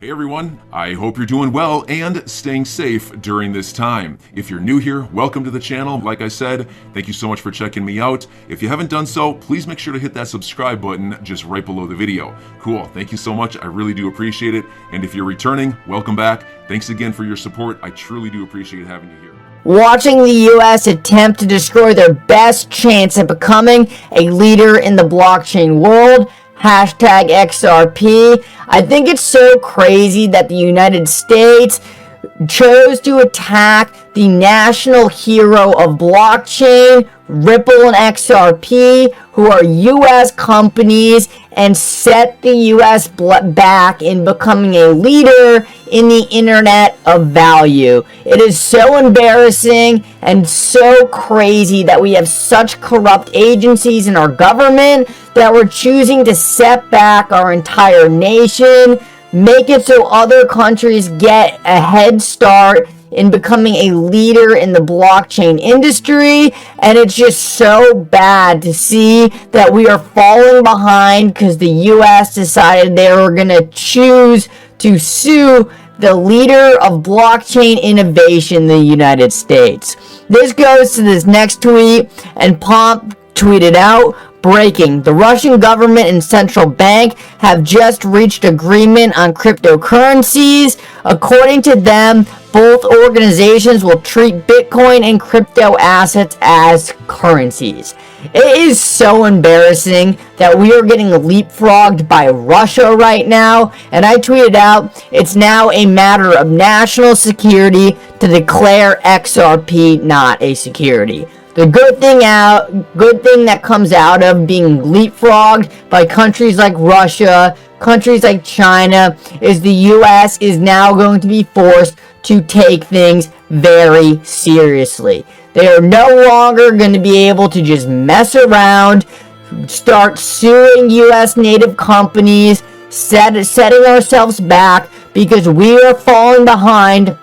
Hey everyone, I hope you're doing well and staying safe during this time. If you're new here, welcome to the channel. Like I said, thank you so much for checking me out. If you haven't done so, please make sure to hit that subscribe button just right below the video. Cool, thank you so much. I really do appreciate it. And if you're returning, welcome back. Thanks again for your support. I truly do appreciate having you here. Watching the U.S. attempt to destroy their best chance at becoming a leader in the blockchain world. Hashtag XRP. I think it's so crazy that the United States chose to attack the national hero of blockchain, Ripple and XRP, who are U.S. companies, and set the U.S. back in becoming a leader in the internet of value. It is so embarrassing and so crazy that we have such corrupt agencies in our government that we're choosing to set back our entire nation, make it so other countries get a head start in becoming a leader in the blockchain industry. And it's just so bad to see that we are falling behind because the US decided they were going to choose to sue the leader of blockchain innovation in the United States. This goes to this next tweet, and Pomp tweeted out, breaking: the Russian government and central bank have just reached agreement on cryptocurrencies. According to them, both organizations will treat Bitcoin and crypto assets as currencies. It is so embarrassing that we are getting leapfrogged by Russia right now, and I tweeted out, it's now a matter of national security to declare XRP not a security. The good thing that comes out of being leapfrogged by countries like Russia, countries like China, is the US is now going to be forced to take things very seriously. They are no longer going to be able to just mess around, start suing US native companies, setting ourselves back because we are falling behind,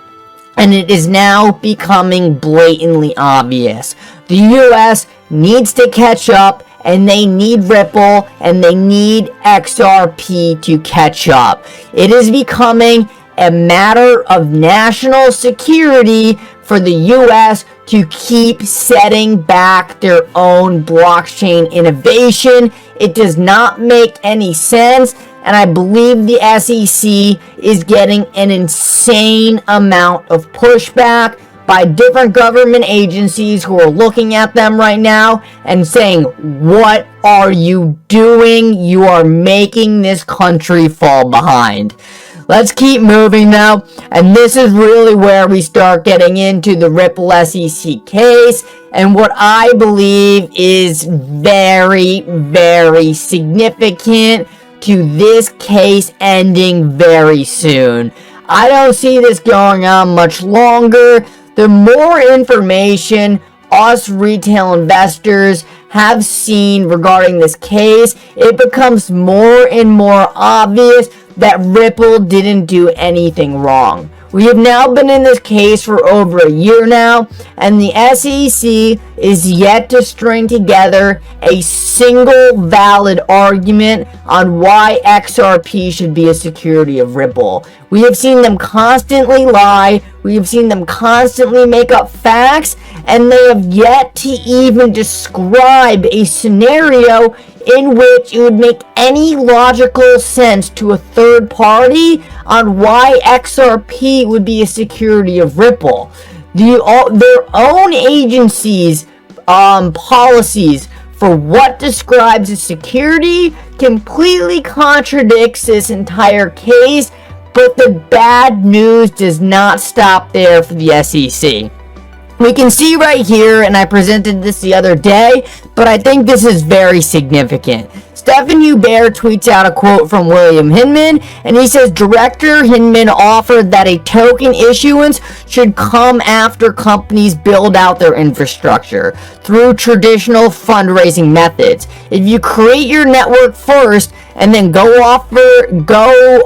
and it is now becoming blatantly obvious. The US needs to catch up, and they need Ripple, and they need XRP to catch up. It is becoming a matter of national security for the US to keep setting back their own blockchain innovation. It does not make any sense, and I believe the SEC is getting an insane amount of pushback by different government agencies who are looking at them right now and saying, what are you doing? You are making this country fall behind. Let's keep moving though, and this is really where we start getting into the Ripple SEC case and what I believe is very, very significant to this case ending very soon. I don't see this going on much longer. The more information us retail investors have seen regarding this case, it becomes more and more obvious that Ripple didn't do anything wrong. We have now been in this case for over a year now, and the SEC is yet to string together a single valid argument on why XRP should be a security of Ripple. We have seen them constantly lie, we have seen them constantly make up facts, and they have yet to even describe a scenario in which it would make any logical sense to a third party on why XRP would be a security of Ripple. Their own agencies' policies for what describes a security completely contradicts this entire case, but the bad news does not stop there for the SEC. We can see right here, and I presented this the other day, but I think this is very significant. Stephen Hubert tweets out a quote from William Hinman, and he says, Director Hinman offered that a token issuance should come after companies build out their infrastructure through traditional fundraising methods. If you create your network first and then go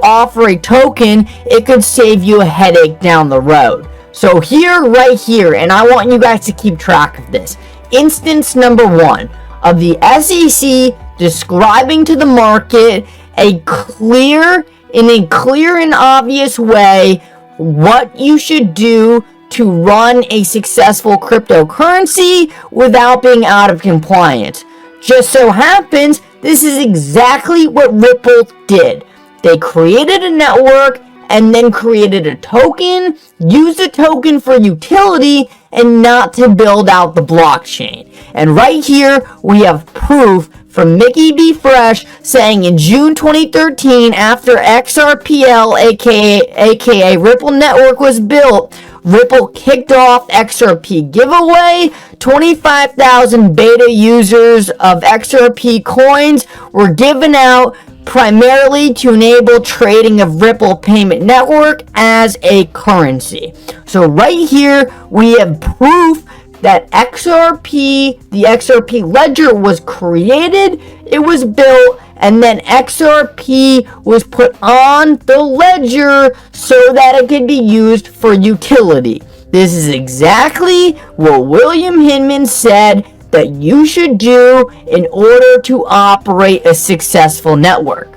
offer a token, it could save you a headache down the road. So right here, and I want you guys to keep track of this. Instance number 1 of the SEC describing to the market a clear in a clear and obvious way what you should do to run a successful cryptocurrency without being out of compliance. Just so happens, this is exactly what Ripple did. They created a network and then created a token, used the token for utility and not to build out the blockchain. And right here, we have proof from Mickey B. Fresh saying in June 2013, after XRPL, aka Ripple Network, was built, Ripple kicked off XRP giveaway. 25,000 beta users of XRP coins were given out primarily to enable trading of Ripple payment network as a currency. So right here, we have proof that XRP, the XRP ledger was created, it was built, and then XRP was put on the ledger so that it could be used for utility. This is exactly what William Hinman said that you should do in order to operate a successful network.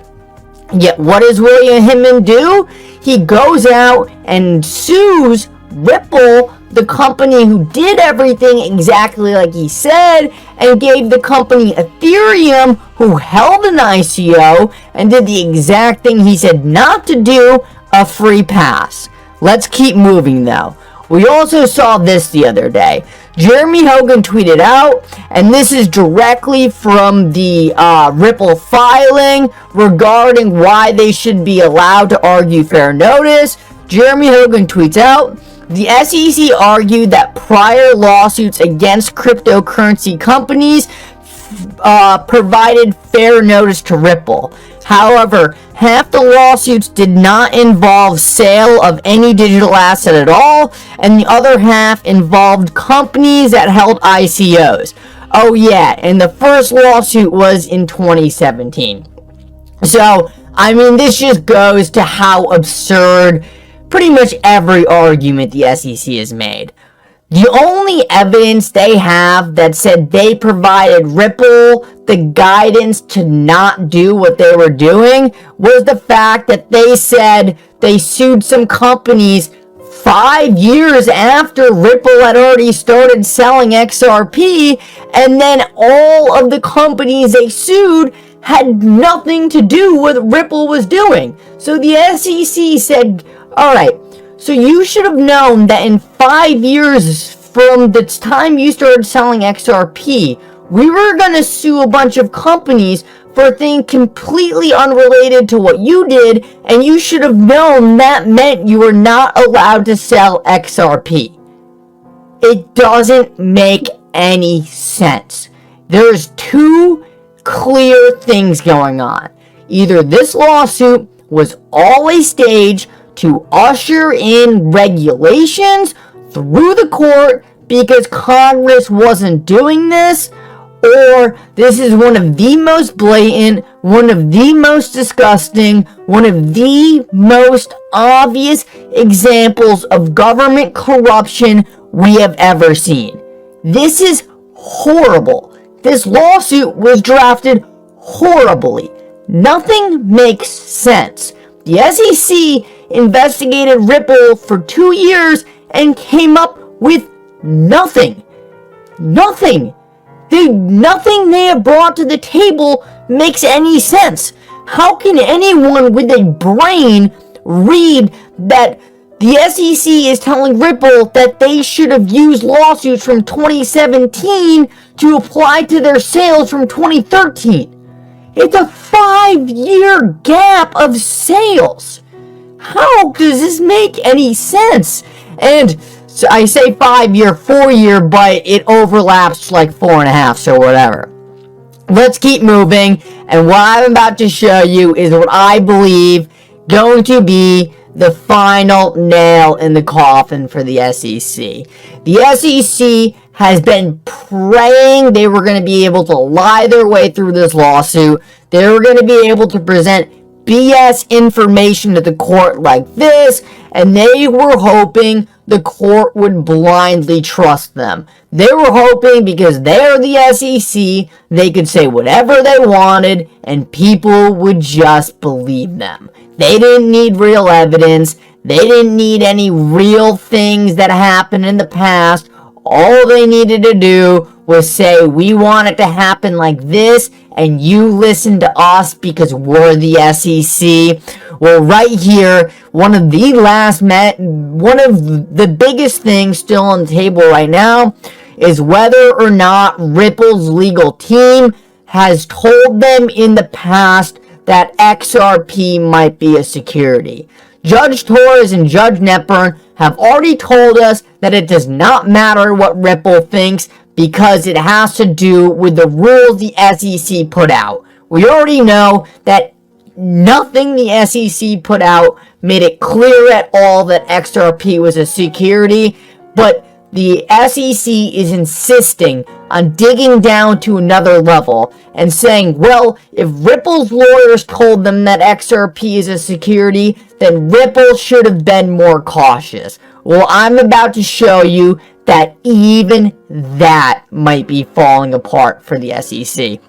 Yet what does William Hinman do? He goes out and sues Ripple, the company who did everything exactly like he said, and gave the company Ethereum, who held an ICO and did the exact thing he said not to do, a free pass. Let's keep moving though. We also saw this the other day. Jeremy Hogan tweeted out, and this is directly from the Ripple filing regarding why they should be allowed to argue fair notice. Jeremy Hogan tweets out, the SEC argued that prior lawsuits against cryptocurrency companies provided fair notice to Ripple. However, half the lawsuits did not involve sale of any digital asset at all, and the other half involved companies that held ICOs. Oh yeah, and the first lawsuit was in 2017. So, I mean, this just goes to how absurd pretty much every argument the SEC has made. The only evidence they have that said they provided Ripple the guidance to not do what they were doing was the fact that they said they sued some companies 5 years after Ripple had already started selling XRP, and then all of the companies they sued had nothing to do with what Ripple was doing. So the SEC said, alright, so you should have known that in 5 years from the time you started selling XRP, we were going to sue a bunch of companies for things completely unrelated to what you did, and you should have known that meant you were not allowed to sell XRP. It doesn't make any sense. There's two clear things going on. Either this lawsuit was all a stage to usher in regulations through the court because Congress wasn't doing this, or this is one of the most blatant, one of the most disgusting, one of the most obvious examples of government corruption we have ever seen. This is horrible. This lawsuit was drafted horribly. Nothing makes sense. The SEC investigated Ripple for 2 years and came up with nothing. Nothing. Nothing they have brought to the table makes any sense. How can anyone with a brain read that the SEC is telling Ripple that they should have used lawsuits from 2017 to apply to their sales from 2013? It's a 5-year gap of sales. How does this make any sense? And so I say 5-year, 4-year, but it overlaps like 4.5, so whatever. Let's keep moving, and what I'm about to show you is what I believe going to be the final nail in the coffin for the SEC. The SEC has been praying they were going to be able to lie their way through this lawsuit. They were going to be able to present BS information to the court like this, and they were hoping the court would blindly trust them. They were hoping because they are the SEC, they could say whatever they wanted and people would just believe them. They didn't need real evidence. They didn't need any real things that happened in the past. All they needed to do was say, we want it to happen like this, and you listen to us because we're the SEC. Well, right here, one of the biggest things still on the table right now is whether or not Ripple's legal team has told them in the past that XRP might be a security. Judge Torres and Judge Netburn have already told us that it does not matter what Ripple thinks because it has to do with the rules the SEC put out. We already know that nothing the SEC put out made it clear at all that XRP was a security, but the SEC is insisting on digging down to another level and saying, well, if Ripple's lawyers told them that XRP is a security, then Ripple should have been more cautious. Well, I'm about to show you that even that might be falling apart for the SEC.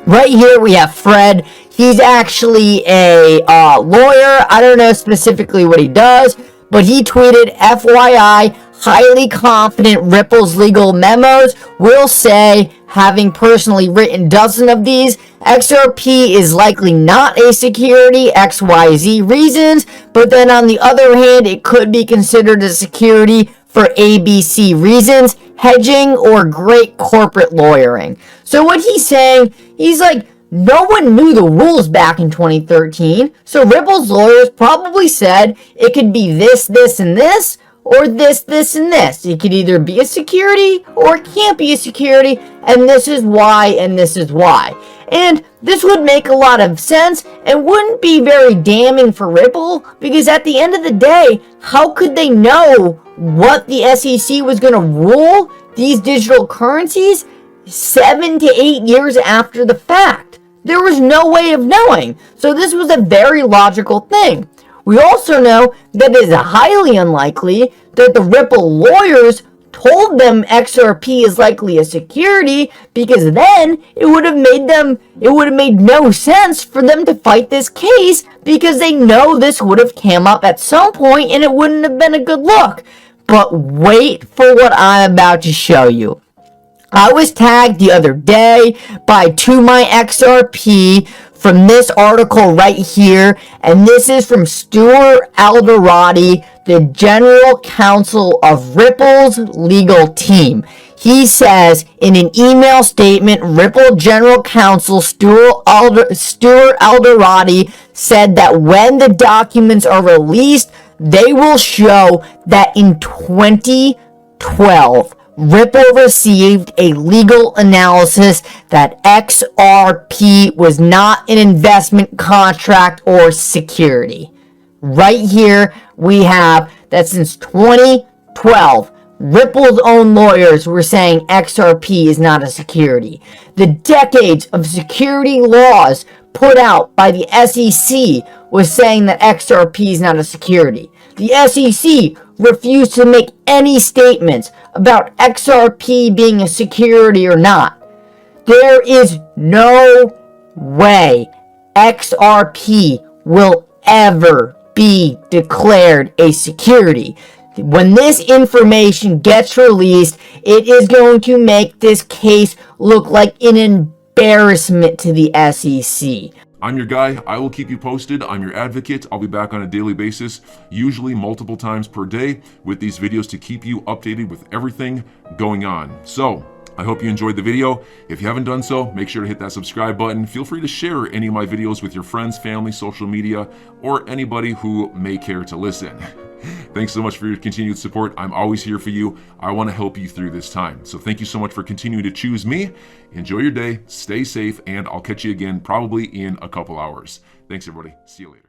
Right here we have Fred. He's actually a lawyer. I don't know specifically what he does, but he tweeted, FYI, highly confident Ripple's legal memos will say, having personally written dozens of these, XRP is likely not a security, XYZ reasons, but then on the other hand, it could be considered a security for ABC reasons, hedging, or great corporate lawyering. So what he's saying, he's like, no one knew the rules back in 2013, so Ripple's lawyers probably said it could be this, this, and this, or this, this, and this. It could either be a security or it can't be a security, and this is why, and this is why. And this would make a lot of sense and wouldn't be very damning for Ripple, because at the end of the day, how could they know what the SEC was going to rule these digital currencies 7 to 8 years after the fact? There was no way of knowing. So this was a very logical thing. We also know that it is highly unlikely that the Ripple lawyers told them XRP is likely a security, because then it would have made no sense for them to fight this case, because they know this would have come up at some point and it wouldn't have been a good look. But wait for what I'm about to show you. I was tagged the other day by To My XRP from this article right here, and this is from Stuart Alderati, the General Counsel of Ripple's legal team. He says in an email statement, Ripple General Counsel Stuart Alderati said that when the documents are released, they will show that in 2012, Ripple received a legal analysis that XRP was not an investment contract or security. Right here, we have that since 2012, Ripple's own lawyers were saying XRP is not a security. The decades of security laws put out by the SEC was saying that XRP is not a security. The SEC refused to make any statements about XRP being a security or not. There is no way XRP will ever be declared a security. When this information gets released, it is going to make this case look like an embarrassment to the SEC. I'm your guy. I will keep you posted. I'm your advocate. I'll be back on a daily basis, usually multiple times per day, with these videos to keep you updated with everything going on. So I hope you enjoyed the video. If you haven't done so, make sure to hit that subscribe button. Feel free to share any of my videos with your friends, family, social media, or anybody who may care to listen. Thanks so much for your continued support. I'm always here for you. I want to help you through this time. So thank you so much for continuing to choose me. Enjoy your day, stay safe, and I'll catch you again probably in a couple hours. Thanks, everybody. See you later.